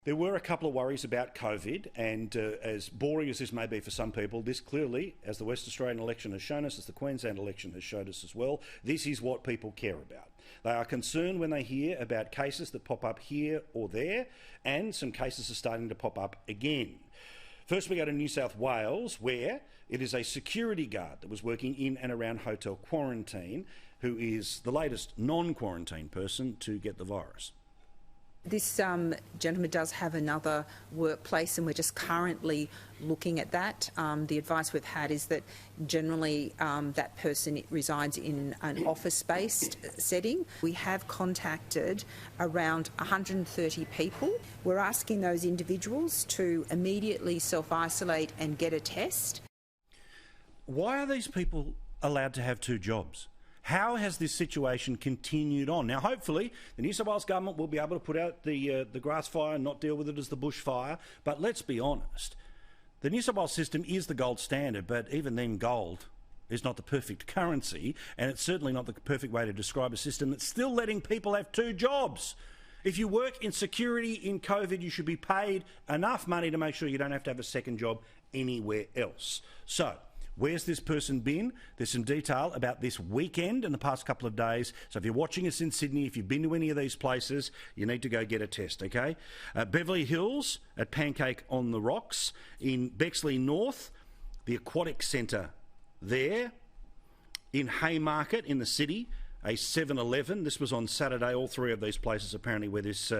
There were a couple of worries about COVID, and as boring as this may be for some people, this clearly, as the West Australian election has shown us, as the Queensland election has showed us as well, this is what people care about. They are concerned when they hear about cases that pop up here or there, and some cases are starting to pop up again. First we go to New South Wales, where it is a security guard that was working in and around hotel quarantine who is the latest non-quarantine person to get the virus. This gentleman does have another workplace, and we're just currently looking at that. The advice we've had is that generally that person resides in an office-based setting. We have contacted around 130 people. We're asking those individuals to immediately self-isolate and get a test. Why are these people allowed to have two jobs? How has this situation continued on? Now, hopefully, the New South Wales government will be able to put out the grass fire and not deal with it as the bushfire. But let's be honest, the New South Wales system is the gold standard, but even then gold is not the perfect currency, and it's certainly not the perfect way to describe a system that's still letting people have two jobs. If you work in security in COVID, you should be paid enough money to make sure you don't have to have a second job anywhere else. So, where's this person been? There's some detail about this weekend in the past couple of days. So if you're watching us in Sydney, if you've been to any of these places, you need to go get a test, okay? Beverly Hills at PANCAKE on the Rocks. In BEXLEY North, the AQUATIC Centre there. In Haymarket in the city, a 7-Eleven. This was on Saturday. All three of these places apparently where this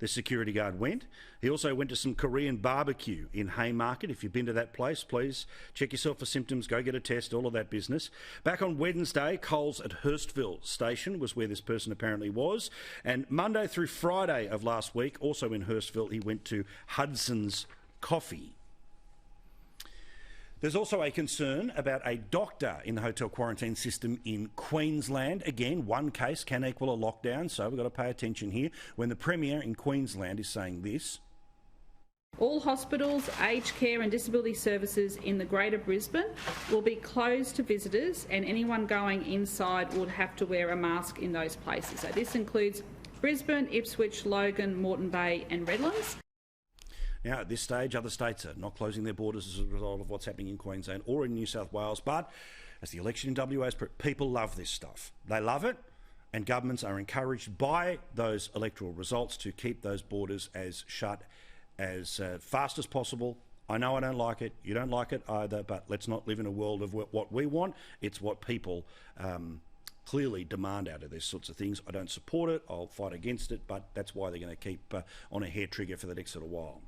security guard went. He also went to some Korean barbecue in Haymarket. If you've been to that place, please check yourself for symptoms, go get a test, all of that business. Back on Wednesday, Coles at HURSTVILLE station was where this person apparently was. And Monday through Friday of last week, also in HURSTVILLE, he went to HUDSONS Coffee. There's also a concern about a doctor in the hotel quarantine system in Queensland. Again, one case can equal a lockdown, so we've got to pay attention here when the Premier in Queensland is saying this. All hospitals, aged care and disability services in the Greater Brisbane will be closed to visitors, and anyone going inside would have to wear a mask in those places. So this includes Brisbane, Ipswich, Logan, Moreton Bay and Redlands. Now, at this stage, other states are not closing their borders as a result of what's happening in Queensland or in New South Wales. But as the election in WA, people love this stuff. They love it, and governments are encouraged by those electoral results to keep those borders as shut as fast as possible. I know I don't like it. You don't like it either, but let's not live in a world of what we want. It's what people clearly demand out of these sorts of things. I don't support it. I'll fight against it, but that's why they're going to keep on a hair trigger for the next little while.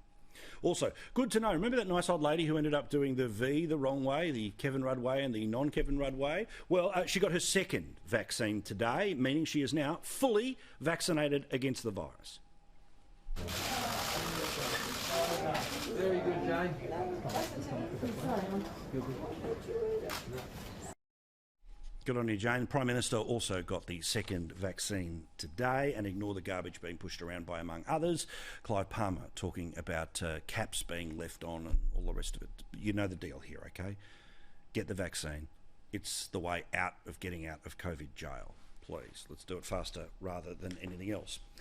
Also, good to know, remember that nice old lady who ended up doing the V the wrong way, the Kevin Rudd way and the non-Kevin Rudd way? Well, she got her second vaccine today, meaning she is now fully vaccinated against the virus. Very good, Jane. Good on you, Jane. Prime Minister also got the second vaccine today, and ignore the garbage being pushed around by, among others, Clive Palmer talking about caps being left on and all the rest of it. You know the deal here, okay? Get the vaccine. It's the way out of getting out of COVID jail. Please, let's do it faster rather than anything else.